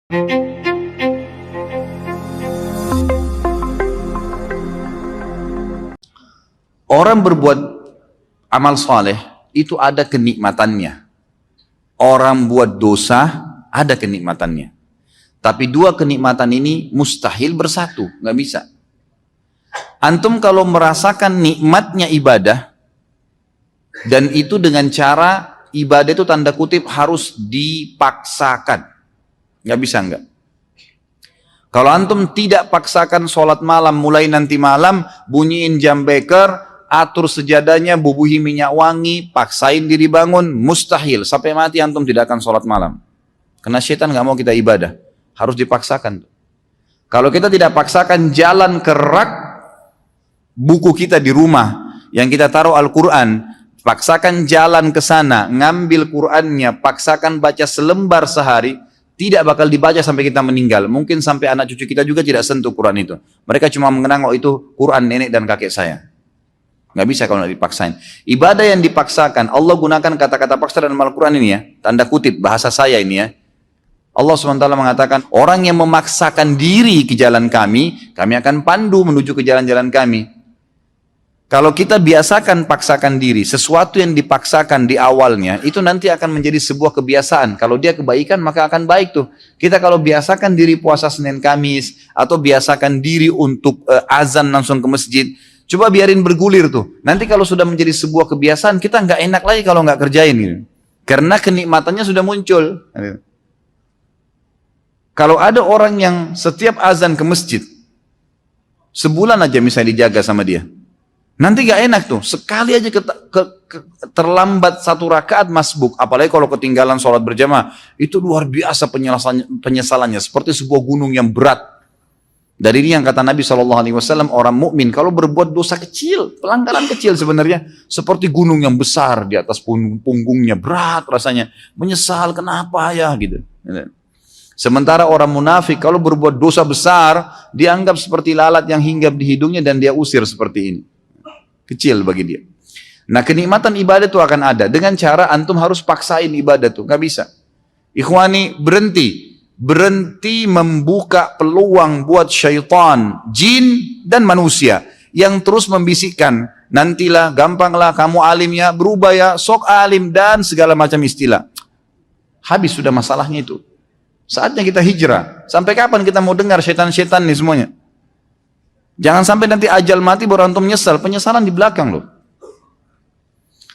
Orang berbuat amal soleh itu ada kenikmatannya. Orang buat dosa ada kenikmatannya. Tapi dua kenikmatan ini mustahil bersatu, nggak bisa. Antum kalau merasakan nikmatnya ibadah, dan itu dengan cara ibadah itu tanda kutip harus dipaksakan, nggak bisa nggak. Kalau antum tidak paksakan sholat malam, mulai nanti malam bunyiin jam beker, atur sejadahnya, bubuhi minyak wangi, paksain diri bangun, mustahil. Sampai mati antum tidak akan sholat malam. Karena syaitan nggak mau kita ibadah, harus dipaksakan. Kalau kita tidak paksakan jalan ke rak buku kita di rumah, yang kita taruh Al-Quran, paksakan jalan ke sana, ngambil Qurannya, paksakan baca selembar sehari, tidak bakal dibaca sampai kita meninggal. Mungkin sampai anak cucu kita juga tidak sentuh Quran itu. Mereka cuma mengenang, oh itu Quran nenek dan kakek saya. Nggak bisa kalau nggak dipaksain. Ibadah yang dipaksakan, Allah gunakan kata-kata paksa dalam Al-Quran ini ya, tanda kutip bahasa saya ini ya. Allah SWT mengatakan, orang yang memaksakan diri ke jalan kami akan pandu menuju ke jalan-jalan kami. Kalau kita biasakan paksakan diri, sesuatu yang dipaksakan di awalnya, itu nanti akan menjadi sebuah kebiasaan. Kalau dia kebaikan, maka akan baik tuh. Kita kalau biasakan diri puasa Senin Kamis, atau biasakan diri untuk azan langsung ke masjid, coba biarin bergulir tuh. Nanti kalau sudah menjadi sebuah kebiasaan, kita nggak enak lagi kalau nggak kerjain gitu. Karena kenikmatannya sudah muncul. Kalau ada orang yang setiap azan ke masjid, sebulan aja misalnya dijaga sama dia, nanti gak enak tuh, sekali aja terlambat satu rakaat masbuk, apalagi kalau ketinggalan sholat berjamaah, itu luar biasa penyesalannya, seperti sebuah gunung yang berat. Dari ini yang kata Nabi SAW, orang mukmin kalau berbuat dosa kecil, pelanggaran kecil sebenarnya, seperti gunung yang besar di atas punggungnya, berat rasanya, menyesal kenapa ya gitu. Sementara orang munafik kalau berbuat dosa besar, dianggap seperti lalat yang hinggap di hidungnya dan dia usir seperti ini. Kecil bagi dia. Nah kenikmatan ibadah itu akan ada dengan cara antum harus paksain ibadah tuh, nggak bisa. Ikhwani, berhenti membuka peluang buat syaitan, jin dan manusia yang terus membisikkan, nantilah, gampanglah kamu alim ya, berubah ya, sok alim dan segala macam istilah. Habis sudah masalahnya itu. Saatnya kita hijrah. Sampai kapan kita mau dengar syaitan-syaitan nih semuanya? Jangan sampai nanti ajal mati baru antum nyesal. Penyesalan di belakang loh.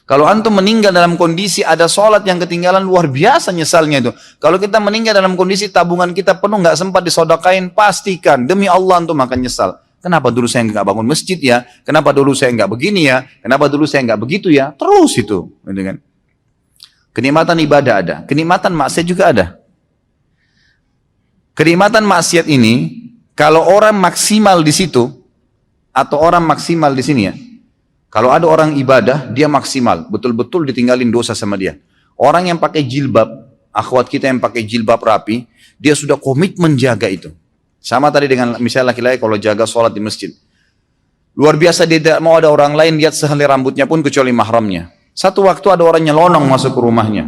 Kalau antum meninggal dalam kondisi ada sholat yang ketinggalan, luar biasa nyesalnya itu. Kalau kita meninggal dalam kondisi tabungan kita penuh, nggak sempat disodakain, pastikan demi Allah antum akan nyesal. Kenapa dulu saya nggak bangun masjid ya? Kenapa dulu saya nggak begini ya? Kenapa dulu saya nggak begitu ya? Terus itu. Kenikmatan ibadah ada. Kenikmatan maksiat juga ada. Kenikmatan maksiat ini, kalau orang maksimal di situ, atau orang maksimal di sini ya, kalau ada orang ibadah, dia maksimal, betul-betul ditinggalin dosa sama dia. Orang yang pakai jilbab, akhwat kita yang pakai jilbab rapi, dia sudah komitmen jaga itu. Sama tadi dengan misalnya laki-laki kalau jaga sholat di masjid. Luar biasa, dia tidak mau ada orang lain lihat sehelai rambutnya pun kecuali mahramnya. Satu waktu ada orang nyelonong masuk ke rumahnya.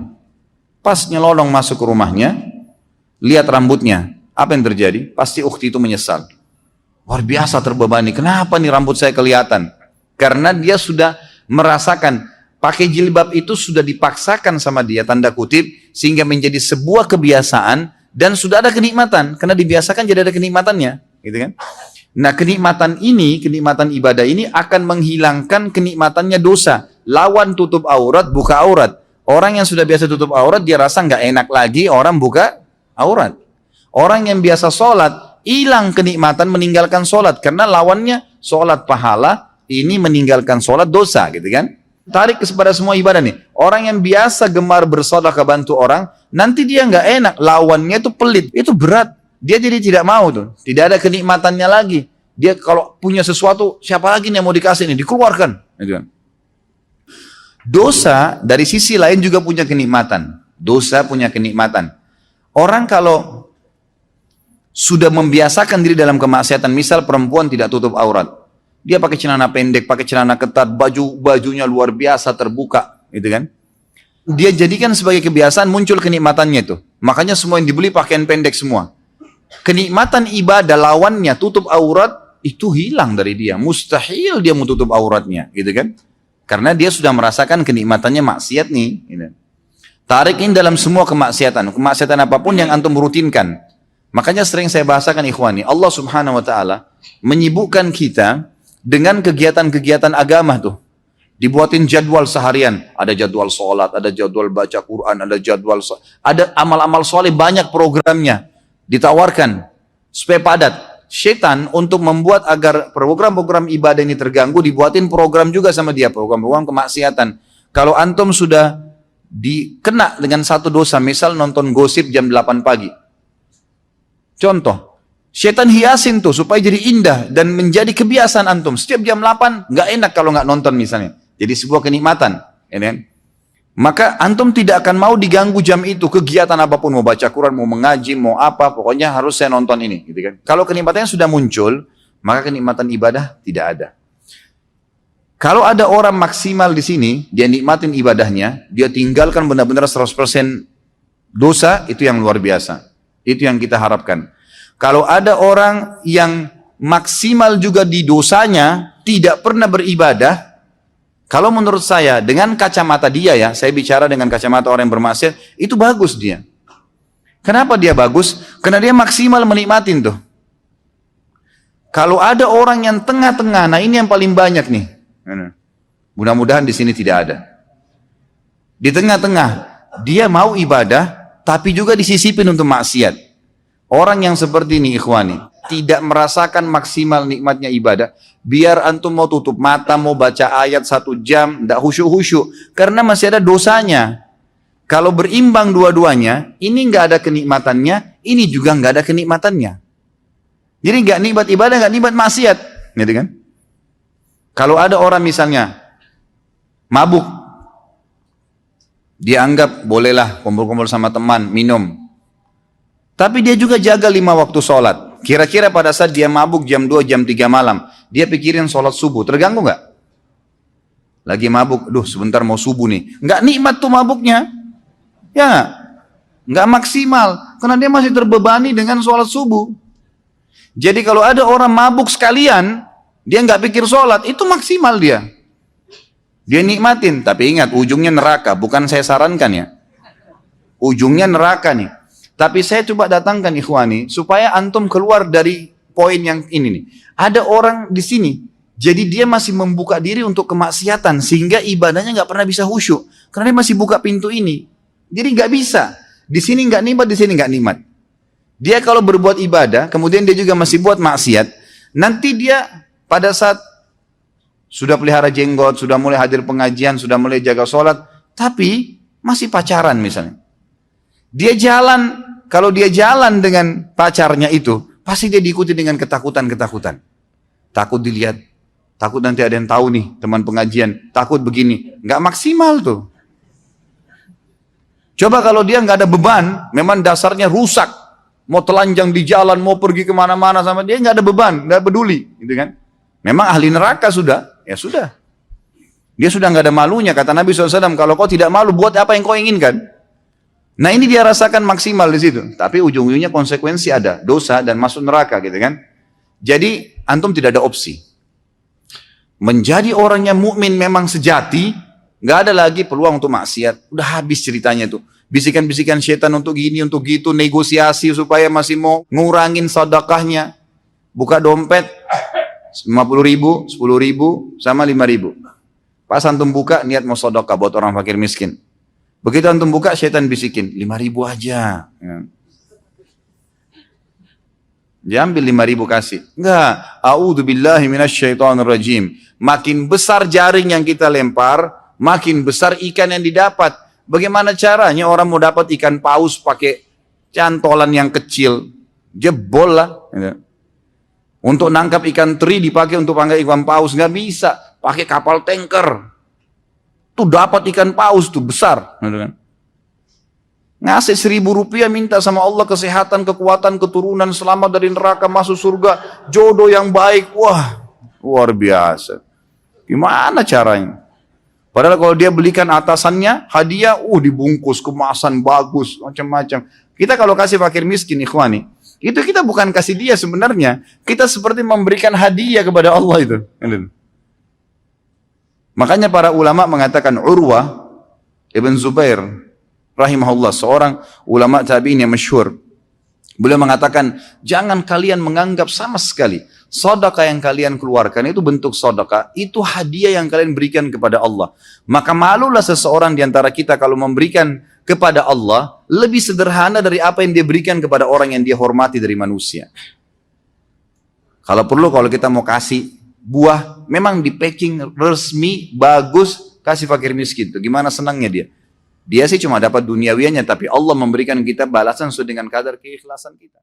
Pas nyelonong masuk ke rumahnya, lihat rambutnya. Apa yang terjadi? Pasti ukhti itu menyesal. Luar biasa terbebani. Kenapa nih rambut saya kelihatan? Karena dia sudah merasakan pakai jilbab itu sudah dipaksakan sama dia, tanda kutip, sehingga menjadi sebuah kebiasaan dan sudah ada kenikmatan. Karena dibiasakan jadi ada kenikmatannya, gitu kan? Nah, kenikmatan ini, kenikmatan ibadah ini akan menghilangkan kenikmatannya dosa. Lawan tutup aurat, buka aurat. Orang yang sudah biasa tutup aurat, dia rasa nggak enak lagi orang buka aurat. Orang yang biasa sholat, hilang kenikmatan meninggalkan sholat. Karena lawannya sholat pahala, ini meninggalkan sholat dosa gitu kan. Tarik kepada semua ibadah nih. Orang yang biasa gemar bersedekah bantu orang, nanti dia nggak enak. Lawannya itu pelit, itu berat. Dia jadi tidak mau tuh. Tidak ada kenikmatannya lagi. Dia kalau punya sesuatu, siapa lagi nih yang mau dikasih nih? Dikeluarkan. Gitu kan. Dosa dari sisi lain juga punya kenikmatan. Dosa punya kenikmatan. Orang kalau sudah membiasakan diri dalam kemaksiatan, misal perempuan tidak tutup aurat, dia pakai celana pendek, pakai celana ketat, bajunya luar biasa terbuka, gitu kan? Dia jadikan sebagai kebiasaan, muncul kenikmatannya itu. Makanya semua yang dibeli pakaian pendek semua. Kenikmatan ibadah lawannya tutup aurat itu hilang dari dia. Mustahil dia mau tutup auratnya, gitu kan? Karena dia sudah merasakan kenikmatannya maksiat nih. Gitu. Tarik ini dalam semua kemaksiatan. Kemaksiatan apapun yang antum rutinkan. Makanya sering saya bahasakan ikhwani. Allah subhanahu wa ta'ala menyibukkan kita dengan kegiatan-kegiatan agama tuh. Dibuatin jadwal seharian. Ada jadwal sholat, ada jadwal baca Quran, ada jadwal... Ada amal-amal soleh, banyak programnya. Ditawarkan supaya padat. Syaitan untuk membuat agar program-program ibadah ini terganggu, dibuatin program juga sama dia. Program-program kemaksiatan. Kalau antum sudah dikena dengan satu dosa, misal nonton gosip jam 8 pagi. Contoh, syaitan hiasin tuh supaya jadi indah dan menjadi kebiasaan antum. Setiap jam 8, nggak enak kalau nggak nonton misalnya. Jadi sebuah kenikmatan. Ya kan? Maka antum tidak akan mau diganggu jam itu. Kegiatan apapun, mau baca Quran, mau mengaji, mau apa, pokoknya harus saya nonton ini. Gitu kan? Kalau kenikmatannya sudah muncul, maka kenikmatan ibadah tidak ada. Kalau ada orang maksimal di sini, dia nikmatin ibadahnya, dia tinggalkan benar-benar 100% dosa, itu yang luar biasa. Itu yang kita harapkan. Kalau ada orang yang maksimal juga di dosanya, tidak pernah beribadah, kalau menurut saya, dengan kacamata dia ya, saya bicara dengan kacamata orang yang bermaksiat, itu bagus dia. Kenapa dia bagus? Karena dia maksimal menikmatin tuh. Kalau ada orang yang tengah-tengah, nah ini yang paling banyak nih. Mudah-mudahan di sini tidak ada. Di tengah-tengah, dia mau ibadah, tapi juga disisipin untuk maksiat. Orang yang seperti ini ikhwani, tidak merasakan maksimal nikmatnya ibadah. Biar antum mau tutup mata, mau baca ayat 1 jam, tidak khusyuk-khusyuk. Karena masih ada dosanya. Kalau berimbang dua-duanya, ini nggak ada kenikmatannya, ini juga nggak ada kenikmatannya. Jadi nggak nikmat ibadah, nggak nikmat maksiat. Gitu kan? Kalau ada orang misalnya mabuk, dia anggap bolehlah kumpul-kumpul sama teman, minum. Tapi dia juga jaga 5 waktu sholat. Kira-kira pada saat dia mabuk jam 2, jam 3 malam, dia pikirin sholat subuh, terganggu nggak? Lagi mabuk, duh sebentar mau subuh nih. Nggak nikmat tuh mabuknya. Ya, nggak maksimal. Karena dia masih terbebani dengan sholat subuh. Jadi kalau ada orang mabuk sekalian, dia nggak pikir sholat, itu maksimal dia. Dia nikmatin, tapi ingat ujungnya neraka, bukan saya sarankan ya. Ujungnya neraka nih. Tapi saya coba datangkan ikhwani, supaya antum keluar dari poin yang ini nih. Ada orang di sini, jadi dia masih membuka diri untuk kemaksiatan, sehingga ibadahnya nggak pernah bisa khusyuk. Karena dia masih buka pintu ini. Jadi nggak bisa. Di sini nggak nikmat, di sini nggak nikmat. Dia kalau berbuat ibadah, kemudian dia juga masih buat maksiat, nanti dia pada saat sudah pelihara jenggot, sudah mulai hadir pengajian, sudah mulai jaga sholat, tapi masih pacaran misalnya. Dia jalan, kalau dia jalan dengan pacarnya itu, pasti dia diikuti dengan ketakutan-ketakutan. Takut dilihat, takut nanti ada yang tahu nih, teman pengajian, takut begini. Nggak maksimal tuh. Coba kalau dia nggak ada beban, memang dasarnya rusak. Mau telanjang di jalan, mau pergi kemana-mana sama dia, nggak ada beban, nggak peduli. Gitu kan? Memang ahli neraka sudah, ya sudah. Dia sudah nggak ada malunya, kata Nabi SAW, kalau kau tidak malu, buat apa yang kau inginkan? Nah ini dia rasakan maksimal di situ. Tapi ujung-ujungnya konsekuensi ada, dosa dan masuk neraka gitu kan. Jadi antum tidak ada opsi. Menjadi orang yang mukmin memang sejati, nggak ada lagi peluang untuk maksiat. Udah habis ceritanya tuh. Bisikan-bisikan syaitan untuk gini, untuk gitu, negosiasi supaya masih mau ngurangin sedekahnya. Buka dompet 50.000, 10.000, sama 5.000. Pas antum buka niat mau sedekah buat orang fakir miskin. Begitu antum buka, syaitan bisikin, 5.000 aja. Dia ambil 5.000 kasih. Enggak. A'udzubillahi minasyaitonirrajim. Makin besar jaring yang kita lempar, makin besar ikan yang didapat. Bagaimana caranya orang mau dapat ikan paus pakai cantolan yang kecil? Jebol lah. Untuk nangkap ikan teri dipakai untuk panggil ikan paus. Nggak bisa. Pakai kapal tanker. Tuh dapat ikan paus tuh besar, ngasih 1.000 rupiah minta sama Allah kesehatan, kekuatan, keturunan, selamat dari neraka, masuk surga, jodoh yang baik, wah luar biasa. Gimana caranya? Padahal kalau dia belikan atasannya hadiah, dibungkus kemasan bagus macam-macam. Kita kalau kasih fakir miskin, ikhwani, itu kita bukan kasih dia sebenarnya, kita seperti memberikan hadiah kepada Allah itu. Makanya para ulama mengatakan, Urwah Ibn Zubair rahimahullah, seorang ulama tabi'in yang masyhur, beliau mengatakan, jangan kalian menganggap sama sekali sedekah yang kalian keluarkan itu bentuk sedekah, itu hadiah yang kalian berikan kepada Allah. Maka malulah seseorang di antara kita kalau memberikan kepada Allah lebih sederhana dari apa yang dia berikan kepada orang yang dia hormati dari manusia. Kalau perlu, kalau kita mau kasih buah, memang di packing resmi, bagus, kasih fakir miskin. Itu gimana senangnya dia. Dia sih cuma dapat duniawianya, tapi Allah memberikan kita balasan sesuai dengan kadar keikhlasan kita.